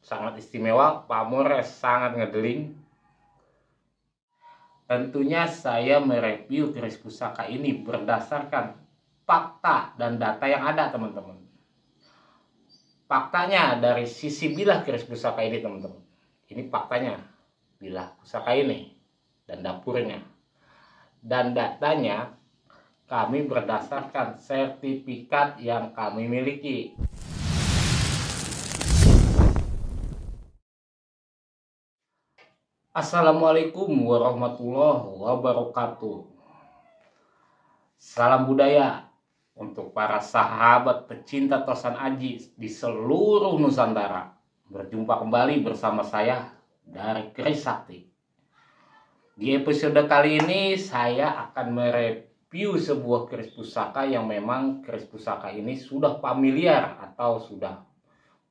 sangat istimewa, pamornya sangat ngedeling. Tentunya saya mereview keris pusaka ini berdasarkan fakta dan data yang ada, teman-teman. Faktanya dari sisi bilah keris pusaka ini, teman-teman. Ini faktanya, bilah pusaka ini dan dapurnya. Dan datanya kami berdasarkan sertifikat yang kami miliki. Assalamualaikum warahmatullahi wabarakatuh. Salam budaya untuk para sahabat pecinta Tosan Aji di seluruh Nusantara. Berjumpa kembali bersama saya dari Keris Sakti. Di episode kali ini saya akan mereview sebuah keris pusaka yang memang keris pusaka ini sudah familiar atau sudah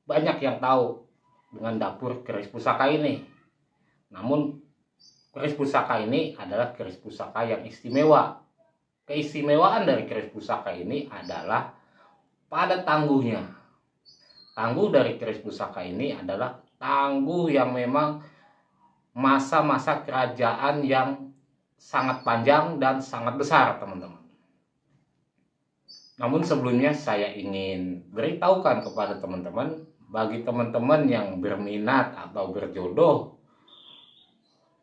banyak yang tahu dengan dapur keris pusaka ini. Namun keris pusaka ini adalah keris pusaka yang istimewa. Keistimewaan dari keris pusaka ini adalah pada tangguhnya. Tangguh dari keris pusaka ini adalah tangguh yang memang masa-masa kerajaan yang sangat panjang dan sangat besar, teman-teman. Namun sebelumnya saya ingin beritahukan kepada teman-teman, bagi teman-teman yang berminat atau berjodoh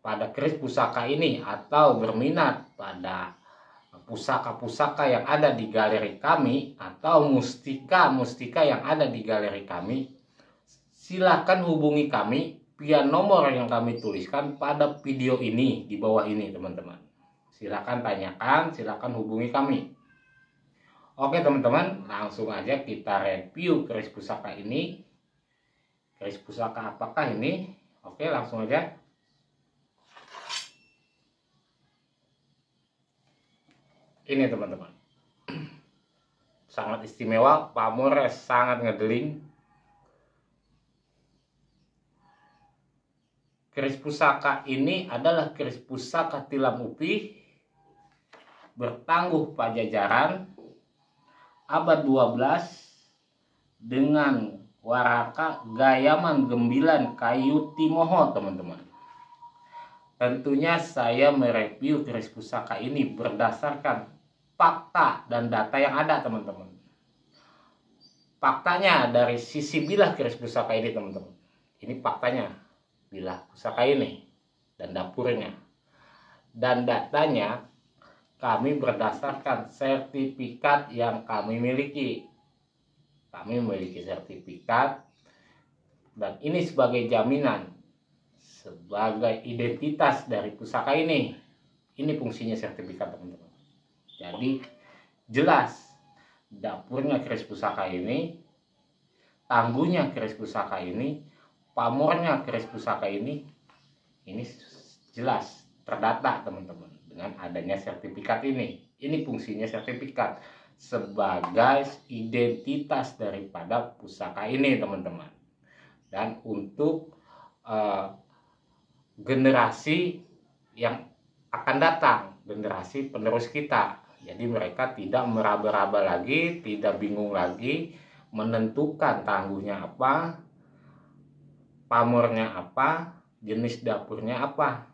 pada keris pusaka ini atau berminat pada pusaka-pusaka yang ada di galeri kami atau mustika-mustika yang ada di galeri kami, silakan hubungi kami via nomor yang kami tuliskan pada video ini di bawah ini, teman-teman. Silakan tanyakan, silakan hubungi kami. Oke, teman-teman, langsung aja kita review keris pusaka ini. Keris pusaka apakah ini? Oke, langsung aja. Ini, teman-teman, sangat istimewa, pamornya sangat ngedeling. Keris pusaka ini adalah keris pusaka tilam upi bertangguh Pajajaran abad 12 dengan waraka gayaman gembilan kayu timoho, teman-teman. Tentunya saya mereview keris pusaka ini berdasarkan fakta dan data yang ada, teman-teman. Faktanya dari sisi bilah keris pusaka ini, teman-teman. Ini faktanya, bilah pusaka ini dan dapurnya. Dan datanya kami berdasarkan sertifikat yang kami miliki. Kami memiliki sertifikat dan ini sebagai jaminan, sebagai identitas dari pusaka ini. Ini fungsinya sertifikat, teman-teman. Jadi jelas dapurnya keris pusaka ini, tangguhnya keris pusaka ini, pamornya keris pusaka ini jelas terdata, teman-teman, dengan adanya sertifikat ini. Ini fungsinya sertifikat sebagai identitas daripada pusaka ini, teman-teman. Dan untuk generasi yang akan datang, generasi penerus kita. Jadi mereka tidak meraba-raba lagi, tidak bingung lagi menentukan tangguhnya apa, pamornya apa, jenis dapurnya apa,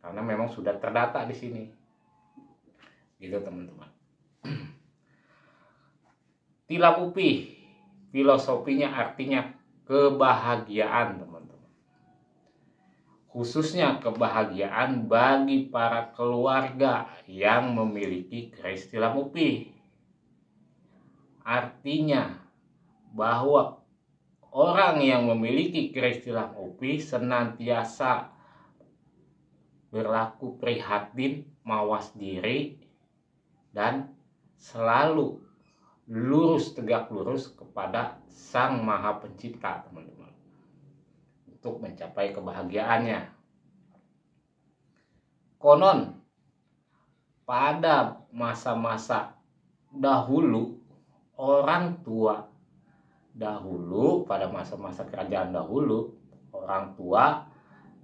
karena memang sudah terdata di sini. Gitu, teman-teman. Tilam upi, filosofinya artinya kebahagiaan, teman-teman. Khususnya kebahagiaan bagi para keluarga yang memiliki keris tilam upi. Artinya bahwa orang yang memiliki keris tilam upi senantiasa berlaku prihatin, mawas diri, dan selalu lurus, tegak lurus kepada Sang Maha Pencipta, teman-teman, untuk mencapai kebahagiaannya. Konon pada masa-masa dahulu, orang tua dahulu, pada masa-masa kerajaan dahulu, orang tua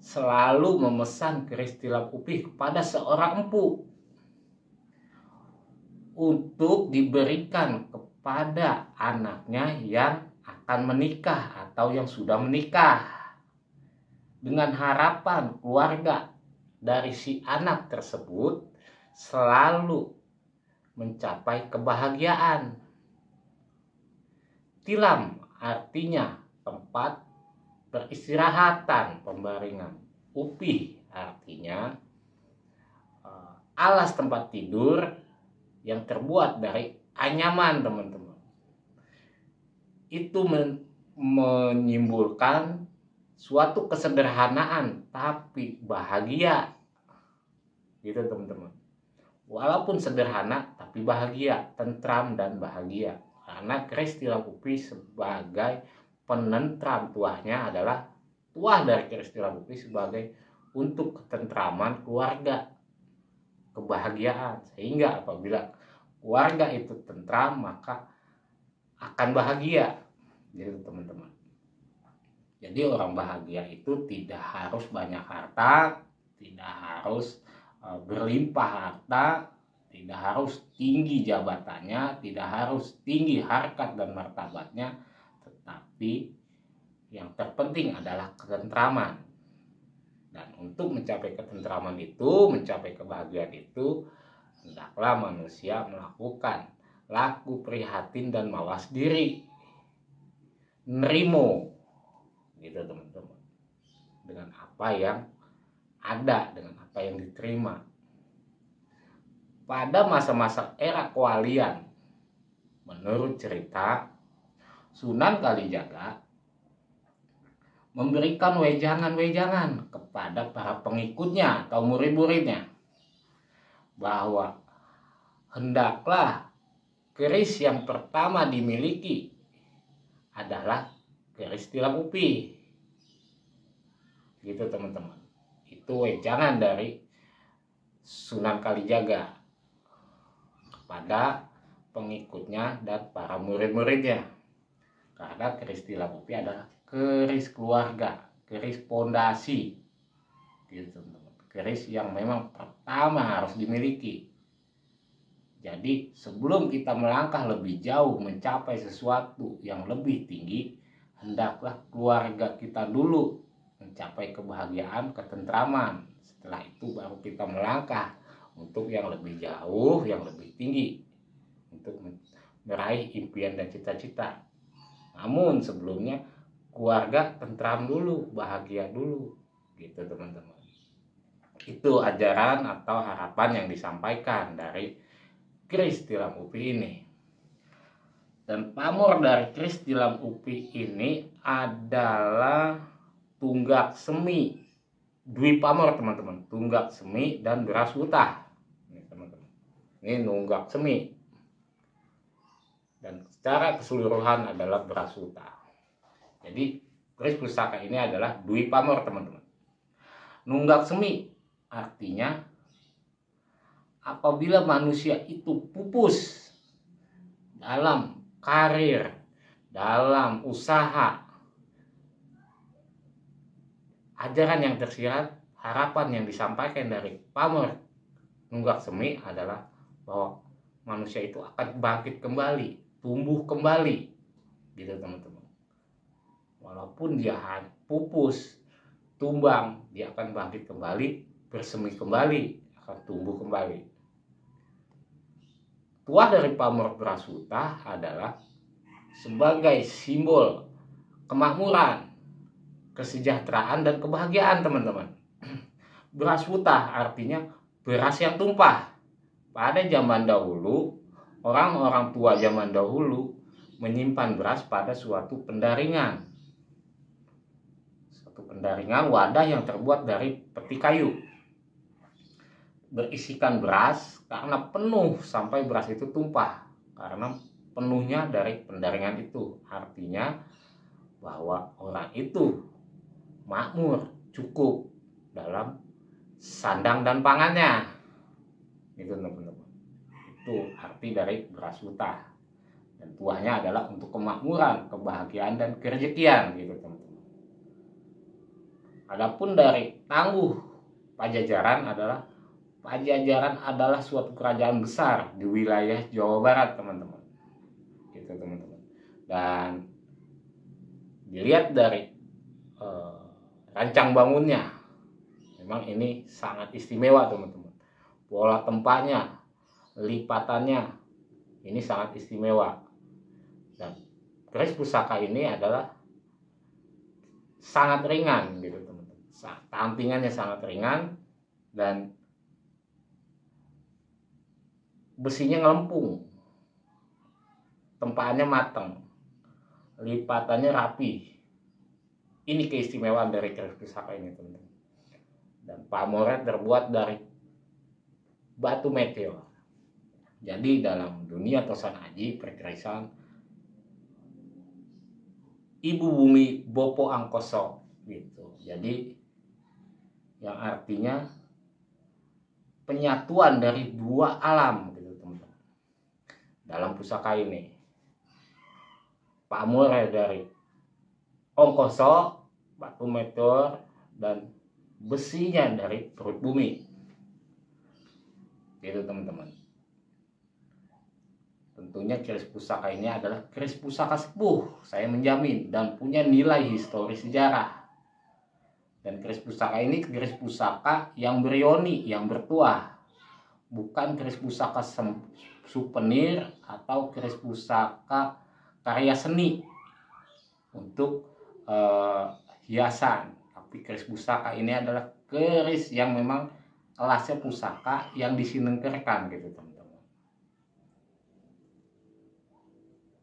selalu memesan keris tilam upi kepada seorang empu untuk diberikan kepada anaknya yang akan akan menikah atau yang sudah menikah, dengan harapan keluarga dari si anak tersebut selalu mencapai kebahagiaan. Tilam artinya tempat peristirahatan, pembaringan. Upih artinya alas tempat tidur yang terbuat dari anyaman, teman-teman. Itu menyimbolkan suatu kesederhanaan tapi bahagia, gitu teman-teman. Walaupun sederhana tapi bahagia, tentram dan bahagia. Karena keris tilam upih sebagai penentram, tuahnya adalah tuah dari keris tilam upih sebagai untuk ketentraman keluarga, kebahagiaan. Sehingga apabila keluarga itu tentram maka akan bahagia, gitu teman-teman. Jadi orang bahagia itu tidak harus banyak harta, tidak harus berlimpah harta, tidak harus tinggi jabatannya, tidak harus tinggi harkat dan martabatnya, tetapi yang terpenting adalah ketentraman. Dan untuk mencapai ketentraman itu, mencapai kebahagiaan itu, hendaklah manusia melakukan laku prihatin dan mawas diri, nerimo, gitu teman-teman, dengan apa yang ada, dengan apa yang diterima. Pada masa-masa era kewalian, menurut cerita, Sunan Kalijaga memberikan wejangan-wejangan kepada para pengikutnya atau murid-muridnya bahwa hendaklah keris yang pertama dimiliki adalah keris tilam upih, gitu teman-teman. Itu wejangan dari Sunan Kalijaga kepada pengikutnya dan para murid-muridnya. Karena keris tilam upih adalah keris keluarga, keris pondasi, gitu teman-teman. Keris yang memang pertama harus dimiliki. Jadi sebelum kita melangkah lebih jauh mencapai sesuatu yang lebih tinggi, hendaklah keluarga kita dulu mencapai kebahagiaan, ketentraman. Setelah itu baru kita melangkah untuk yang lebih jauh, yang lebih tinggi, untuk meraih impian dan cita-cita. Namun sebelumnya keluarga tentram dulu, bahagia dulu, gitu teman-teman. Itu ajaran atau harapan yang disampaikan dari keris tilam upih ini. Dan pamor dari keris tilam upih ini adalah tunggak semi, dwi pamor teman-teman, tunggak semi dan berasuta. Ini teman-teman, ini nunggak semi, dan secara keseluruhan adalah berasuta. Jadi keris pusaka ini adalah dwi pamor teman-teman. Nunggak semi artinya apabila manusia itu pupus dalam karir, dalam usaha, ajaran yang tersirat, harapan yang disampaikan dari pamor nunggak semi adalah bahwa manusia itu akan bangkit kembali, tumbuh kembali, gitu teman-teman. Walaupun dia pupus, tumbang, dia akan bangkit kembali, bersemi kembali, akan tumbuh kembali. Tuah dari pamor berasuta adalah sebagai simbol kemakmuran, kesejahteraan dan kebahagiaan teman-teman. Berasuta artinya beras yang tumpah. Pada zaman dahulu, orang-orang tua zaman dahulu menyimpan beras pada suatu pendaringan. Suatu pendaringan wadah yang terbuat dari peti kayu, berisikan beras karena penuh sampai beras itu tumpah, karena penuhnya dari pendaringan itu. Artinya bahwa orang itu makmur, cukup dalam sandang dan pangannya, itu teman-teman. Itu arti dari berasuta, dan tuahnya adalah untuk kemakmuran, kebahagiaan dan kerejekian, gitu teman-teman. Adapun dari tangguh Pajajaran adalah suatu kerajaan besar di wilayah Jawa Barat teman-teman, gitu teman-teman. Dan Dilihat dari rancang bangunnya, memang ini sangat istimewa teman-teman. Pola tempatnya, lipatannya, ini sangat istimewa. Dan keris pusaka ini adalah sangat ringan gitu teman-teman. Tampingannya sangat ringan dan besinya ngelempung, tempaannya matang, lipatannya rapi. Ini keistimewaan dari keris pusaka ini teman-teman. Dan pamornya terbuat dari batu meteor. Jadi dalam dunia Tosan Aji perkerisan, ibu bumi Bopo Angkoso gitu. Jadi yang artinya penyatuan dari dua alam gitu teman-teman. Dalam pusaka ini pamornya dari Ongkoso, batu meteor, dan besinya dari perut bumi. Gitu teman-teman. Tentunya keris pusaka ini adalah keris pusaka sepuh, saya menjamin, dan punya nilai historis sejarah. Dan keris pusaka ini keris pusaka yang berioni, yang bertuah. Bukan keris pusaka souvenir atau keris pusaka karya seni untuk hiasan. Tapi keris pusaka ini adalah keris yang memang kelasnya pusaka yang disinengkerkan gitu teman-teman.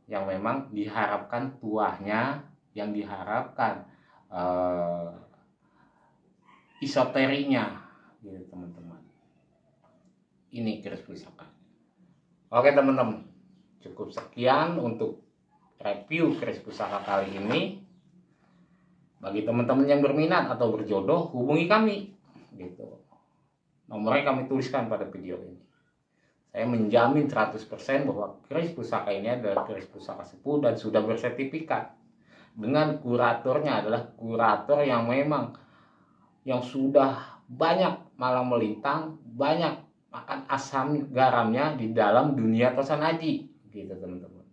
Yang memang diharapkan tuahnya, yang diharapkan esoterinya gitu teman-teman. Ini keris pusaka. Oke teman-teman, cukup sekian untuk review keris pusaka kali ini. Bagi teman-teman yang berminat atau berjodoh, hubungi kami gitu. Nomornya kami tuliskan pada video ini. Saya menjamin 100% bahwa keris pusaka ini adalah keris pusaka sepuh dan sudah bersertifikat. Dengan kuratornya adalah kurator yang memang yang sudah banyak malang melintang, banyak makan asam garamnya di dalam dunia Tosan Aji gitu teman-teman.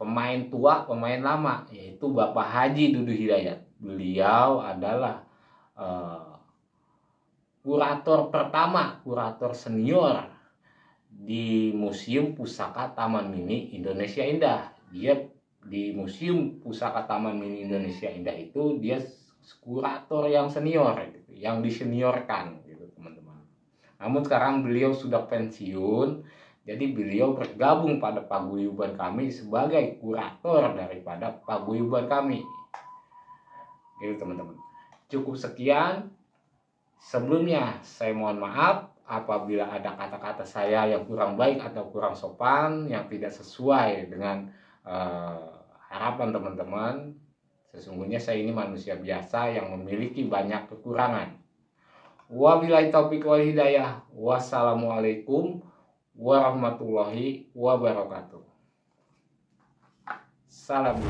Pemain tua, pemain lama, yaitu Bapak Haji Dudu Hidayat. Beliau adalah kurator pertama, kurator senior di Museum Pusaka Taman Mini Indonesia Indah. Dia di Museum Pusaka Taman Mini Indonesia Indah itu dia kurator yang senior, gitu, yang diseniorkan, gitu teman-teman. Namun sekarang beliau sudah pensiun. Jadi beliau bergabung pada paguyuban kami sebagai kurator daripada paguyuban kami. Gitu teman-teman. Cukup sekian. Sebelumnya saya mohon maaf apabila ada kata-kata saya yang kurang baik atau kurang sopan, yang tidak sesuai dengan harapan teman-teman. Sesungguhnya saya ini manusia biasa yang memiliki banyak kekurangan. Wabillahi taufiq wal hidayah. Wassalamualaikum warahmatullahi wabarakatuh. Salam.